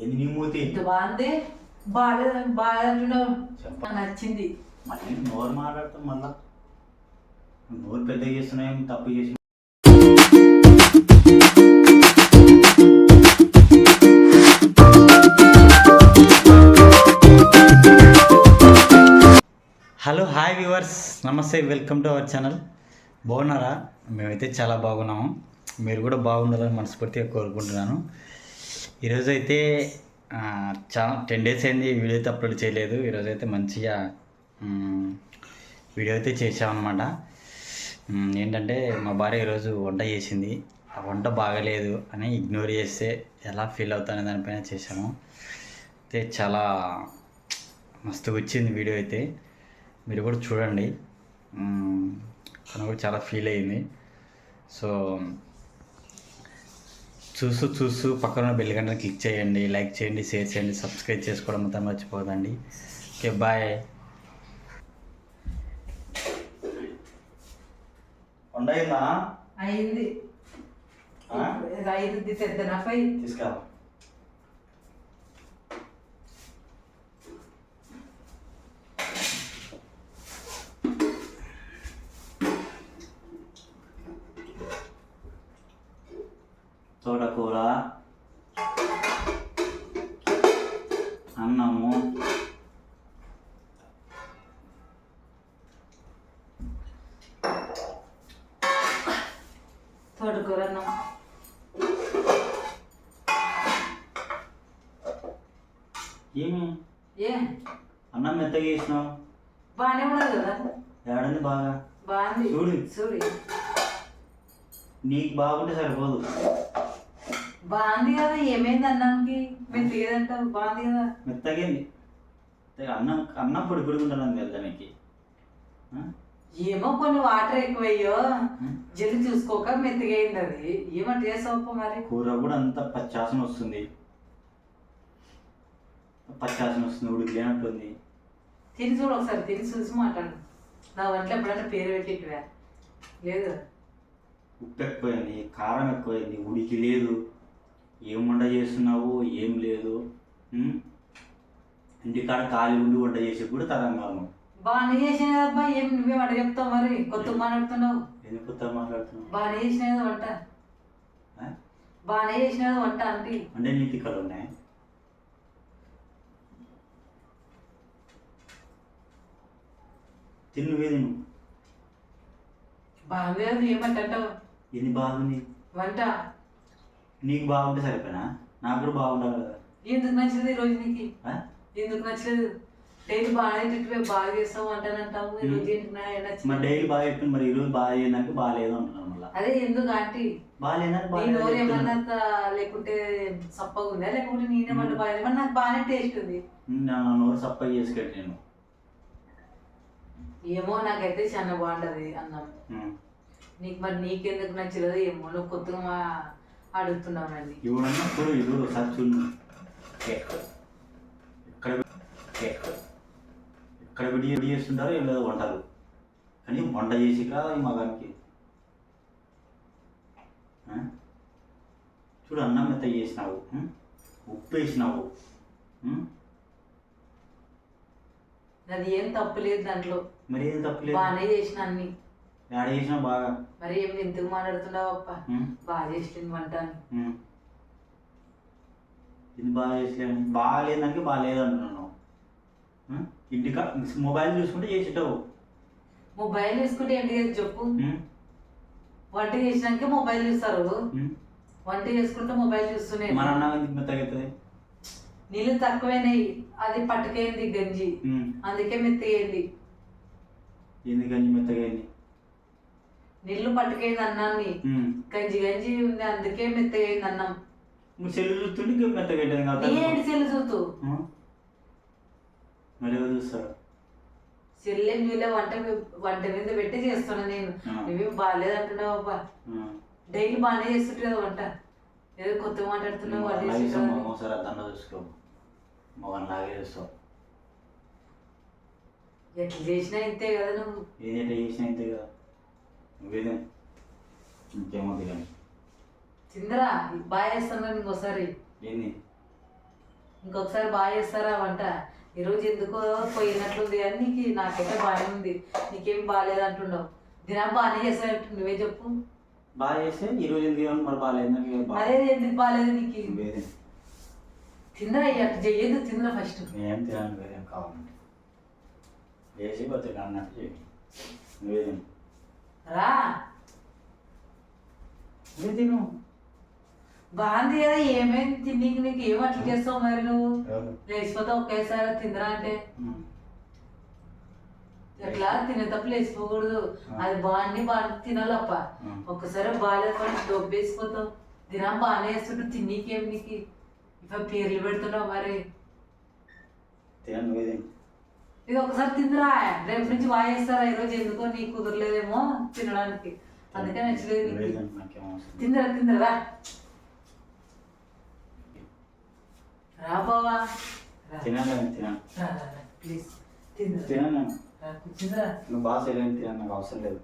ఏంది నీ మూతి ఇంత బాగుంది. బాగా బాగా అంటున్నావు. నచ్చింది. మళ్ళీ నోరు మాట్లాడతాం మళ్ళా నోరు పెద్ద చేస్తున్నాయి తప్పు చేసి. హలో హాయ్ వ్యూవర్స్, నమస్తే, వెల్కమ్ టు అవర్ ఛానల్. బాగున్నారా? మేమైతే చాలా బాగున్నాము. మీరు కూడా బాగుండాలని మనస్ఫూర్తిగా కోరుకుంటున్నాను. ఈరోజు అయితే చాలా 10 days అయింది వీడియో అయితే అప్లోడ్ చేయలేదు. ఈరోజు అయితే మంచిగా వీడియో అయితే చేసామన్నమాట. ఏంటంటే మా భార్య ఈరోజు వంట చేసింది. ఆ వంట బాగలేదు అని ఇగ్నోర్ చేస్తే ఎలా ఫీల్ అవుతానే దానిపైన చేసాము. అయితే చాలా మస్తుగా వచ్చింది వీడియో అయితే, మీరు కూడా చూడండి. తను కూడా చాలా ఫీల్ అయింది. సో చూస్తూ పక్కన బెల్ గంటను క్లిక్ చేయండి, లైక్ చేయండి, షేర్ చేయండి, సబ్స్క్రైబ్ చేసుకోవడం మొత్తం మర్చిపోదండి. Okay, bye. వండైందా? అయింది. అయింది. పెద్ద నఫై తీసుకురా. తోటకూర, అన్నము, తోటకూర అన్నం. ఏమి ఏ అన్నం మెత్తగా చేసినావు? బాగానే ఉన్నది కదా. ఏడంది బాగా బాగుంది. చూడు చూడు, నీకు బాగుంటే సరిపోదు. బాగుంది కదా. ఏమైంది అన్నానికి? మెత్తగేదంట. బాగుంది కదా. మెత్తగేంది అన్నం అన్నం పొడి పొడి ఉండాలని తెలుసా నీకు? ఏమో కొన్ని వాటర్ ఎక్కువయ్యో జల్లి చూసుకోక మెత్తగైంది. అది ఏమంటే చేసావు మరి? కూర కూడా అంత పచ్చాసన వస్తుంది, ఉడికినట్టుంది. తిని చూడు ఒకసారి, తిని చూసి మాట్లాడు. నా వంటలో ఎప్పుడైనా పేరు పెట్టిట్టువా? లేదు. ఉప్పు ఎక్కువైంది, కారం ఎక్కువైంది, ఉడికి లేదు. ఏం వంట చేస్తున్నావు? ఏం లేదు. ఇంటికాడ ఖాళీ ఉండి వంట చేసి కూడా తరంగాను. బాగానే చేసిన అబ్బా. ఏం నువ్వే వంట చెప్తావు మరి? కొత్తగా మాట్లాడుతున్నావు. ఎందుకు కొత్తగా మాట్లాడుతున్నావు? బాగానే చేసిన వంట. బాగానే చేసిన వంట అంటే నీ తిక్కలు ఉన్నాయి. తిన్నువే తిను. బాగుంది కదా. ఏమంటావు? ఎన్ని బాగుంది వంట? నీకు బాగుంటే సరిపోయినా, నాకు కూడా బాగుండాలి కదా. ఎందుకు నచ్చలేదు ఈరోజు నీకు? ఎందుకు నచ్చలేదు? డైలీ బాగానే తిట్టివే, బాగా చేస్తావు అంటానంటావు. ఈరోజు ఏంటి మరి డైలీ బాగా చెప్పింది, మరి ఈరోజు బాగా చేయడానికి బాగాలేదు అంటున్నాను. మళ్ళీ అదే ఎందుకు ఆంటీ బాగాలేదని నోరు ఏమన్నంత లేకుంటే సప్పగా ఉందా, లేకుంటే నేనేమన్నా బాగా? మరి నాకు బాగానే టేస్ట్ ఉంది. నా నోరు సప్పగా చేసుకెళ్ళి నేను. ఏమో నాకైతే చాలా బాగుంటది అన్నం. నీకు మరి నీకెందుకు నచ్చలేదు ఏమో. నువ్వు కొత్తగా అడుగుతున్నానండి. ఇవ్వడన్నా చూడు, ఇది ఒకసారి చూడు. ఎక్కడ విడి చేస్తుంటారో ఏం లేదు వంటలు, కానీ వంట చేసి కదా ఈ మగానికి. చూడు, అన్నం మెత్త చేసినావు, ఉప్పు వేసినావు. అది ఏం తప్పులేదు దాంట్లో. మరి ఏం తప్పులేదు, బాగానే చేసిన అన్ని. యాడ చేసినా బాగా. మరి ఏం ఎందుకు మాట్లాడుతున్నావు అప్ప? బాగా చేసింది వంట. ఇది బాగా చేసలేదు, బాగాలేదానికి బాగాలేదు అంటున్నాను. ఇంటికా మొబైల్ చూసుకుంటే చేసేటావు. మొబైల్ చూసుకుంటే ఏంటి చెప్పు? వంట చేసినాక మొబైల్ చూస్తారు. వంట చేసుకుంటే మొబైల్ చూస్తున్నాయి. మన అన్నం ఎందుకు మెత్తగా అవుతుంది? నీళ్ళు తక్కువైనాయి, అది పట్టుకైంది గంజి, అందుకే మెత్తగైంది. ఏంది గంజి మెత్తగైంది? నీళ్ళు పట్టుకైంది అన్నాన్ని, గంజి గంజి ఉంది, అందుకే మెత్తగైంది అన్నం. సెల్లు చూస్తుంటే మెత్తగైంది కదా. ఏంటి సెల్లు చూస్తూ? మరి ఎవరు చూస్తారు? సెల్లేం చూలే, వంట మీద పెట్టి చేస్తున్నా నేను. నువ్వేం బాగాలేదు అంటున్నావు అబ్బా. డైలీ బాగానే చేస్తుంటే కదా వంట. ఏదో కొత్తగా మాట్లాడుతున్నావు. ఒకసారి దండ చూసుకో, మగన్లాగే చేస్తావు. ఎట్లా చేసినా ఇంతే కదా నువ్వు. ఏది ఎట్లా చేసినా ఇంతే కదా. నువ్వేదే ఇంకేమవుతుంది కానీ చిందరా బాగా చేస్తాను ఇంకోసారి. ఏంది ఇంకొకసారి బాగా చేస్తారా వంట. ఈరోజు ఎందుకో పోయినట్లుంది కానీ నీకు నాకైతే బాగానే ఉంది. నీకేం బాగాలేదు అంటున్నావు. దినం బాగానే చేస్తానంటు నువ్వే చెప్పు. బాగా చేస్తే ఈరోజు ఎందుకు ఏమన్నా మరి బాగాలేదు అదే ఎందుకు బాగాలేదు నీకు? తిందరా అట్లా చెయ్యదు, తిందరా ఫస్ట్. ఏం తినాలి వేరేం కావాలంటే వేసి పోతే అన్నట్టు చేయి. నువ్వే తిను. రా నువ్వే తిను. బాగుంది కదా, ఏమేమి తిన్నీకి నీకు ఏం అట్లా చేస్తావు మరి నువ్వు? లేచిపోతావు ఒకేసారి తిందరా అంటే ఎట్లా? తినేటప్పుడు లేచిపోకూడదు. అది బాగా తినాలప్ప. ఒక్కసారి బాగాలేదు దొబ్బేసిపోతావు. దినం బాగానే వేస్తుంటూ తిన్నీకేం నీకు ఇక పేర్లు పెడుతున్నావు మరి. ఇది ఒకసారి తిందిరా, రేపు నుంచి బాగా చేస్తారా. ఈరోజు ఎందుకో నీకు కుదరలేదేమో తినడానికి, అందుకే నచ్చలేదు నీకు. తిందిరా తిందిరా రా బావా, ప్లీజ్ తిందిరా. నువ్వు బాగా చేయలేదు తిన, నాకు అవసరం లేదు.